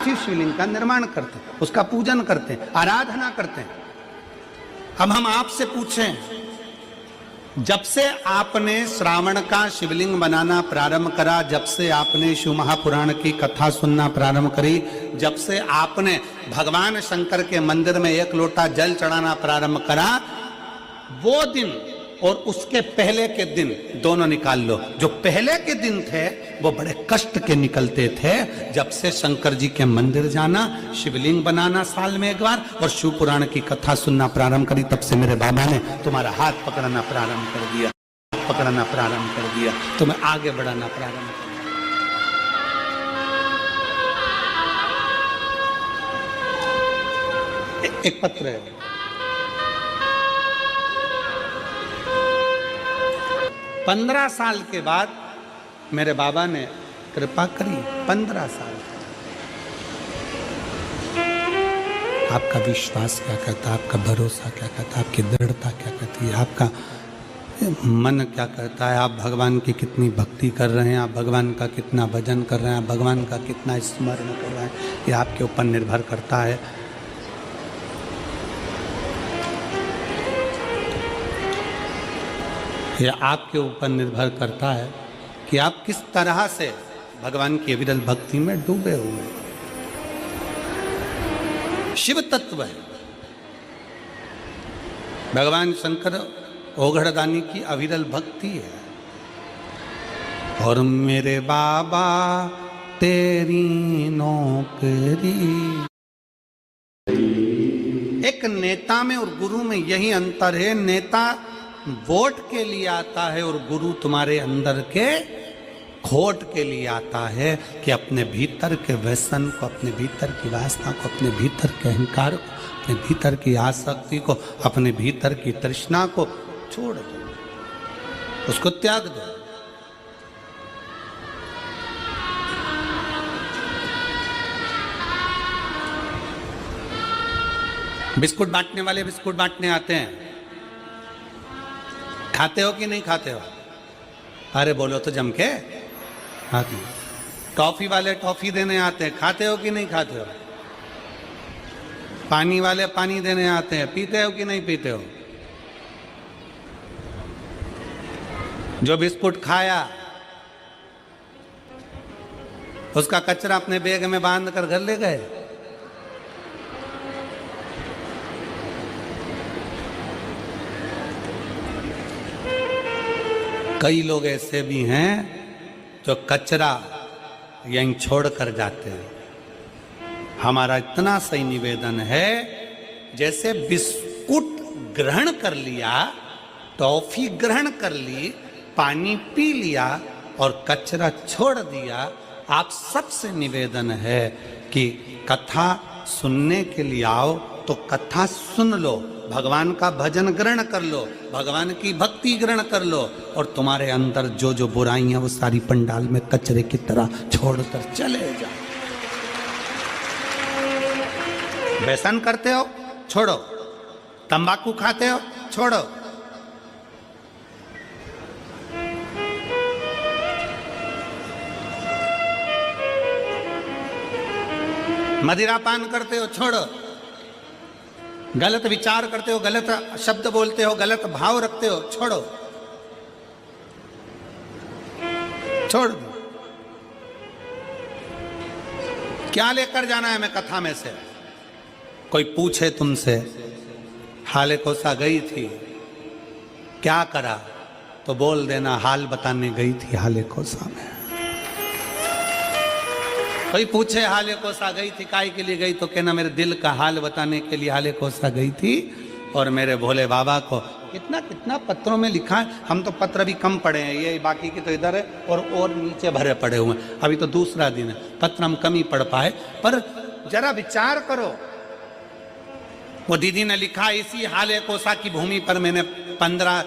पार्थिव शिवलिंग का निर्माण करते हैं, उसका पूजन करते हैं, आराधना करते हैं। अब हम आपसे पूछें, जब से आपने श्रावण का शिवलिंग बनाना प्रारंभ करा, जब से आपने शिव महापुराण की कथा सुनना प्रारंभ करी, जब से आपने भगवान शंकर के मंदिर में 1 लोटा जल चढ़ाना प्रारंभ करा, वो दिन और उसके पहले के दिन दोनों निकाल लो। जो पहले के दिन थे वो बड़े कष्ट के निकलते थे। जब से शंकर जी के मंदिर जाना, शिवलिंग बनाना साल में 1 बार और शिव पुराण की कथा सुनना प्रारंभ करी, तब से मेरे बाबा ने तुम्हारा हाथ पकड़ना प्रारंभ कर दिया, पकड़ना प्रारंभ कर दिया, तुम्हें आगे बढ़ाना प्रारंभ कर दिया। एक पत्र है, 15 साल के बाद मेरे बाबा ने कृपा करी। 15 साल आपका विश्वास क्या कहता है, आपका भरोसा क्या कहता है, आपकी दृढ़ता क्या कहती है, आपका मन क्या कहता है, आप भगवान की कितनी भक्ति कर रहे हैं, आप भगवान का कितना भजन कर रहे हैं, आप भगवान का कितना स्मरण कर रहे हैं, ये आपके ऊपर निर्भर करता है। यह आपके ऊपर निर्भर करता है कि आप किस तरह से भगवान की अविरल भक्ति में डूबे हुए हैं। शिव तत्व है, भगवान शंकर ओघड़दानी की अविरल भक्ति है। और मेरे बाबा तेरी नौकरी। एक नेता में और गुरु में यही अंतर है, नेता वोट के लिए आता है और गुरु तुम्हारे अंदर के खोट के लिए आता है कि अपने भीतर के व्यसन को, अपने भीतर की वासना को, अपने भीतर के अहंकार को, अपने भीतर की आसक्ति को, अपने भीतर की तृष्णा को छोड़ दो, उसको त्याग दो। बिस्कुट बांटने वाले बिस्कुट बांटने आते हैं, खाते हो कि नहीं खाते हो? अरे बोलो तो जम के। खाते। टॉफी वाले टॉफी देने आते हैं, खाते हो कि नहीं खाते हो? पानी वाले पानी देने आते हैं, पीते हो कि नहीं पीते हो? जो बिस्कुट खाया उसका कचरा अपने बैग में बांध कर घर ले गए। कई लोग ऐसे भी हैं जो कचरा यहीं छोड़ कर जाते हैं। हमारा इतना सही निवेदन है, जैसे बिस्कुट ग्रहण कर लिया, टॉफी ग्रहण कर ली, पानी पी लिया और कचरा छोड़ दिया, आप सबसे निवेदन है कि कथा सुनने के लिए आओ तो कथा सुन लो, भगवान का भजन ग्रहण कर लो, भगवान की भक्ति ग्रहण कर लो, और तुम्हारे अंदर जो जो बुराइयां वो सारी पंडाल में कचरे की तरह छोड़कर चले जाओ। व्यसन करते हो, छोड़ो। तंबाकू खाते हो, छोड़ो। मदिरा पान करते हो, छोड़ो। गलत विचार करते हो, गलत शब्द बोलते हो, गलत भाव रखते हो, छोड़ो, छोड़ दो। क्या लेकर जाना है मैं कथा में से? कोई पूछे तुमसे, हाले कोसा गई थी, क्या करा? तो बोल देना हाल बताने गई थी हाले कोसा में। कोई पूछे हाले कोसा गई थी, काहे के लिए गई? तो कहना मेरे दिल का हाल बताने के लिए हाले कोसा गई थी। और मेरे भोले बाबा को कितना कितना पत्रों में लिखा है। हम तो पत्र भी कम पढ़े हैं, ये बाकी की तो इधर है और नीचे भरे पड़े हुए हैं। अभी तो दूसरा दिन है, पत्र हम कम ही पढ़ पाए। पर जरा विचार करो, वो दीदी ने लिखा, इसी हाले कोसा की भूमि पर मैंने 15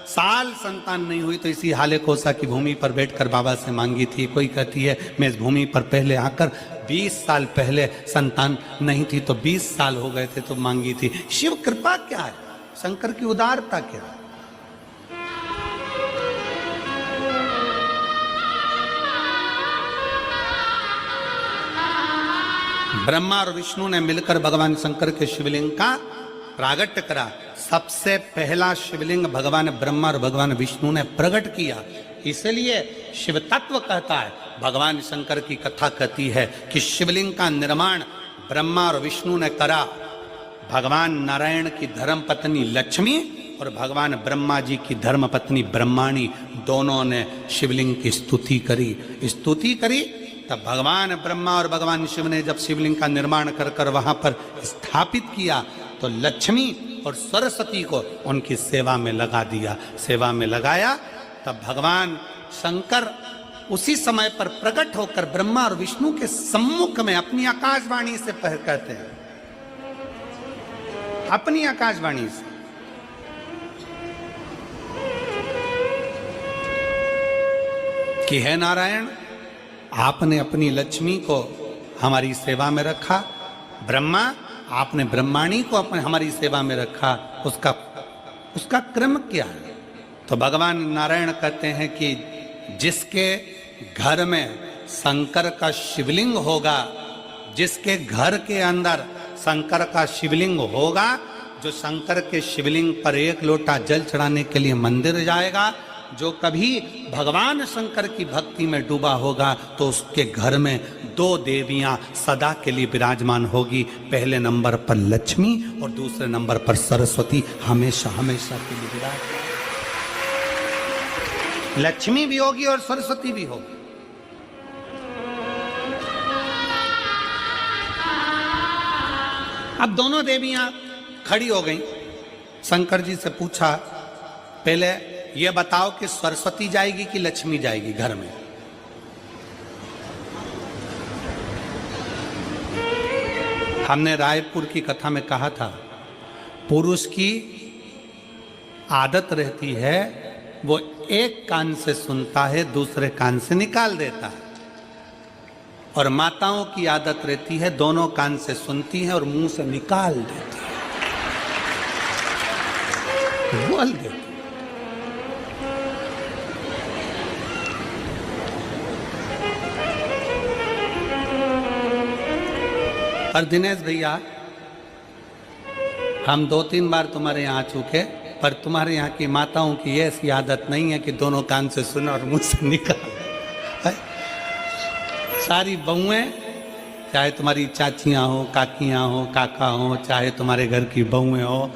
साल संतान नहीं हुई तो इसी हाले कोसा की भूमि पर बैठकर बाबा से मांगी थी। कोई कहती है मैं इस भूमि पर पहले आकर 20 साल पहले संतान नहीं थी तो 20 साल हो गए थे तो मांगी थी। शिव कृपा क्या है, शंकर की उदारता क्या है? ब्रह्मा और विष्णु ने मिलकर भगवान शंकर के शिवलिंग का प्रागट्य करा। सबसे पहला शिवलिंग भगवान ब्रह्मा और भगवान विष्णु ने प्रकट किया। इसलिए शिव तत्व कहता है, भगवान शंकर की कथा कहती है कि शिवलिंग का निर्माण ब्रह्मा और विष्णु ने करा। भगवान नारायण की धर्म पत्नी लक्ष्मी और भगवान ब्रह्मा जी की धर्म पत्नी ब्रह्माणी दोनों ने शिवलिंग की स्तुति करी। तब भगवान ब्रह्मा और भगवान शिव ने जब शिवलिंग का निर्माण कर वहां पर स्थापित किया तो लक्ष्मी और सरस्वती को उनकी सेवा में लगा दिया। सेवा में लगाया तब भगवान शंकर उसी समय पर प्रकट होकर ब्रह्मा और विष्णु के सम्मुख में अपनी आकाशवाणी से कहते हैं, अपनी आकाशवाणी से, कि है नारायण, आपने अपनी लक्ष्मी को हमारी सेवा में रखा, ब्रह्मा आपने ब्रह्माणी को हमारी सेवा में रखा, उसका क्रम क्या है? तो भगवान नारायण कहते हैं कि जिसके घर में शंकर का शिवलिंग होगा, जिसके घर के अंदर शंकर का शिवलिंग होगा, जो शंकर के शिवलिंग पर एक लोटा जल चढ़ाने के लिए मंदिर जाएगा, जो कभी भगवान शंकर की भक्ति में डूबा होगा, तो उसके घर में दो देवियां सदा के लिए विराजमान होगी। पहले नंबर पर लक्ष्मी और दूसरे नंबर पर सरस्वती, हमेशा हमेशा के लिए विराजमान। लक्ष्मी भी होगी और सरस्वती भी होगी। अब दोनों देवियां खड़ी हो गई। शंकर जी से पूछा, पहले ये बताओ कि सरस्वती जाएगी कि लक्ष्मी जाएगी घर में? हमने रायपुर की कथा में कहा था, पुरुष की आदत रहती है वो एक कान से सुनता है, दूसरे कान से निकाल देता है, और माताओं की आदत रहती है दोनों कान से सुनती है और मुंह से निकाल देती है, बोल देती है। और दिनेश भैया, हम 2-3 बार तुम्हारे यहाँ आ चुके, पर तुम्हारे यहाँ की माताओं की ऐसी आदत नहीं है कि दोनों कान से सुना और मुंह से निकाल। सारी बहुएं, चाहे तुम्हारी चाचियाँ हो, काकियाँ हो, काका हो, चाहे तुम्हारे घर की बहुएं हो,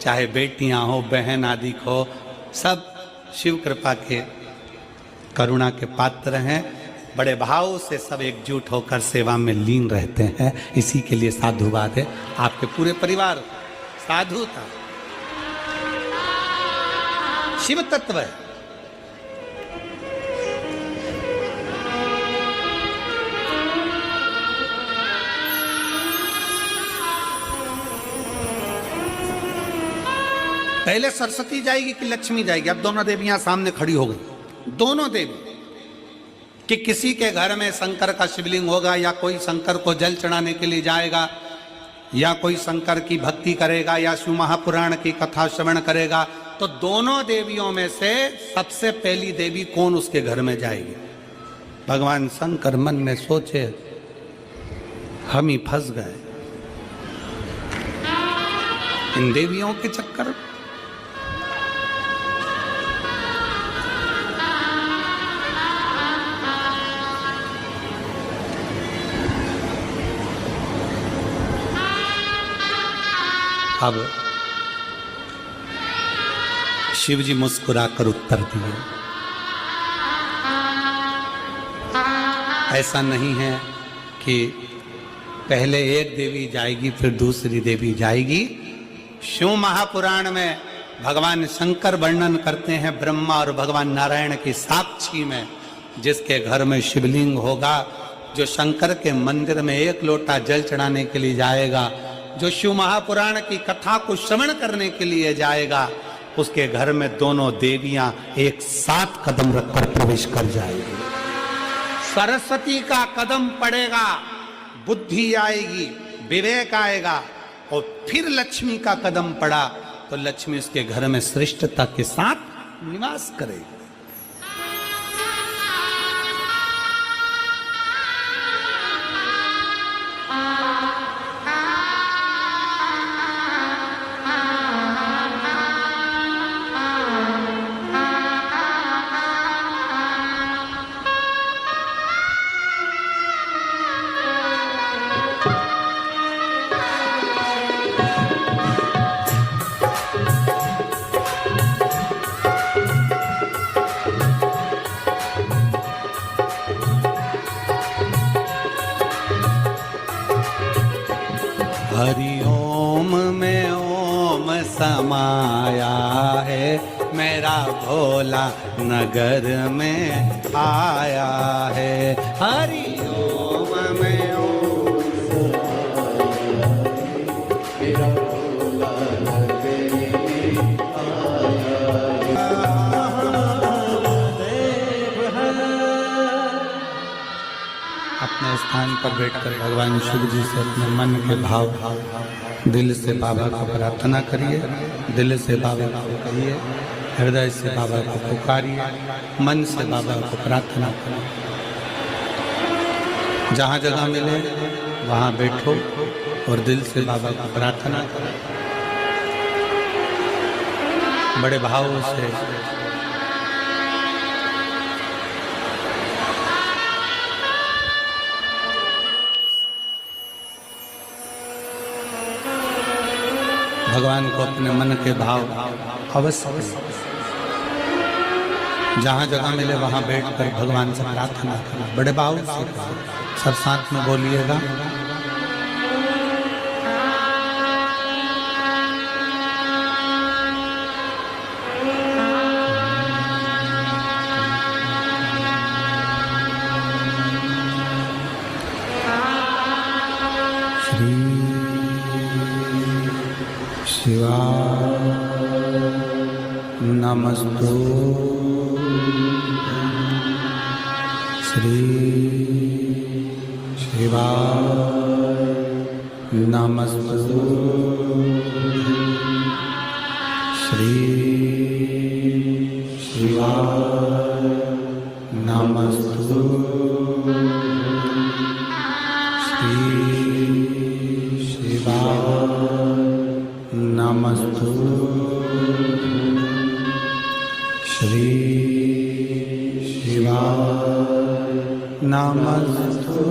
चाहे बेटियाँ हो, बहन आदि हो, सब शिव कृपा के करुणा के पात्र हैं। बड़े भाव से सब एकजुट होकर सेवा में लीन रहते हैं। इसी के लिए साधुवाद है। आपके पूरे परिवार साधु था, शिव तत्व है। पहले सरस्वती जाएगी कि लक्ष्मी जाएगी? अब दोनों देवियां सामने खड़ी हो गई। दोनों देवी कि किसी के घर में शंकर का शिवलिंग होगा, या कोई शंकर को जल चढ़ाने के लिए जाएगा, या कोई शंकर की भक्ति करेगा, या शिव महापुराण की कथा श्रवण करेगा, तो दोनों देवियों में से सबसे पहली देवी कौन उसके घर में जाएगी? भगवान शंकर मन में सोचे, हम ही फंस गए इन देवियों के चक्कर में। अब शिव जी मुस्कुराकर उत्तर दिए, ऐसा नहीं है कि पहले एक देवी जाएगी फिर दूसरी देवी जाएगी। शिव महापुराण में भगवान शंकर वर्णन करते हैं ब्रह्मा और भगवान नारायण की साक्षी में, जिसके घर में शिवलिंग होगा, जो शंकर के मंदिर में एक लोटा जल चढ़ाने के लिए जाएगा, जो शिव महापुराण की कथा को श्रवण करने के लिए जाएगा, उसके घर में दोनों देवियां एक साथ कदम रखकर प्रवेश कर जाएगी। सरस्वती का कदम पड़ेगा, बुद्धि आएगी, विवेक आएगा, और फिर लक्ष्मी का कदम पड़ा तो लक्ष्मी उसके घर में श्रेष्ठता के साथ निवास करेगी। हरि ओम में ओम समाया है, मेरा भोला नगर में आया है। हरि ओम में ओम समाया है, मेरा भोला नगर में आया है। अपने स्थान पर बैठकर भगवान शिव जी से अपने मन के भाव दिल से बाबा को प्रार्थना करिए, दिल से बाबा को कहिए, हृदय से बाबा को पुकारिए, मन से बाबा को प्रार्थना करिए। जहाँ जगह मिले वहाँ बैठो और दिल से बाबा को प्रार्थना करो, बड़े भाव से। भगवान को अपने मन के भाव अवश्य जहाँ जगह मिले वहाँ बैठकर भगवान से प्रार्थना करना, बड़े भाव से। सब साथ में बोलिएगा। शिवाय नमस्तु, श्री शिवाय नमस्तु, श्री शिवाय नमस्तु, श्री शिवाय नमस्तु, श्री शिवाय नमस्तु।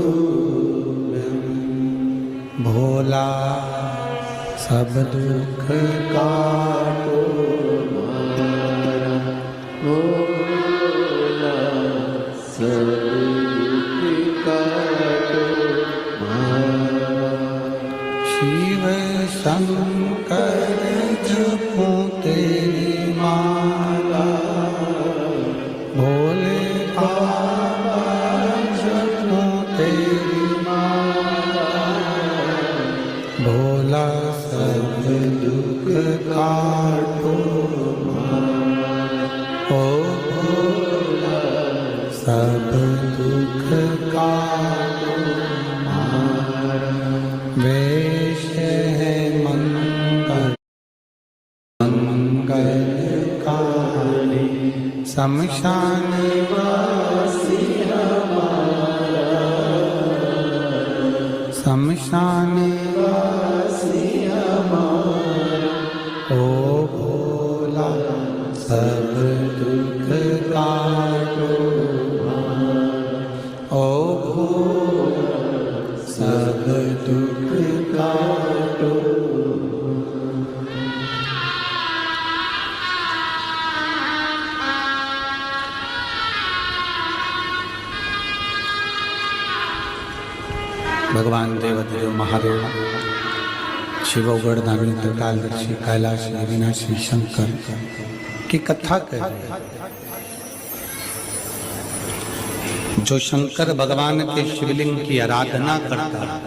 भोला सब दुख काटो मारा, भोला सब दुख काटो मारा। शिव शंकर जपो तेरी माला, भोले बाबा जपो तेरी माला, भोला सब दुख काटो मारा, ओ भोला सब दुख काटो मारा। वेश है मंगल काली, शमशान वासी हमारा, शमशान वासी हमारा। ओ भोला सब दुख काटो मारा, ओ भोला सब दुख काटो। भगवान देवदेव महादेव शिवगढ़ दानी त्रिकालदर्शी कैलाश अविनाशी शंकर की कथा कह रहे हैं। जो शंकर भगवान के शिवलिंग की आराधना करता है,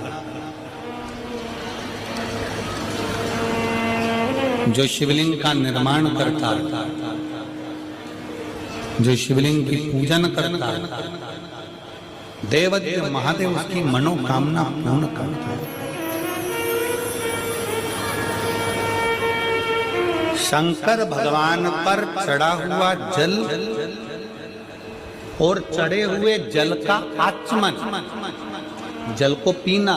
जो शिवलिंग का निर्माण करता है, जो शिवलिंग की पूजन करता है, देवदेव महादेव उसकी मनोकामना पूर्ण करता है। शंकर भगवान पर चढ़ा हुआ जल और चढ़े हुए जल का आचमन, जल को पीना,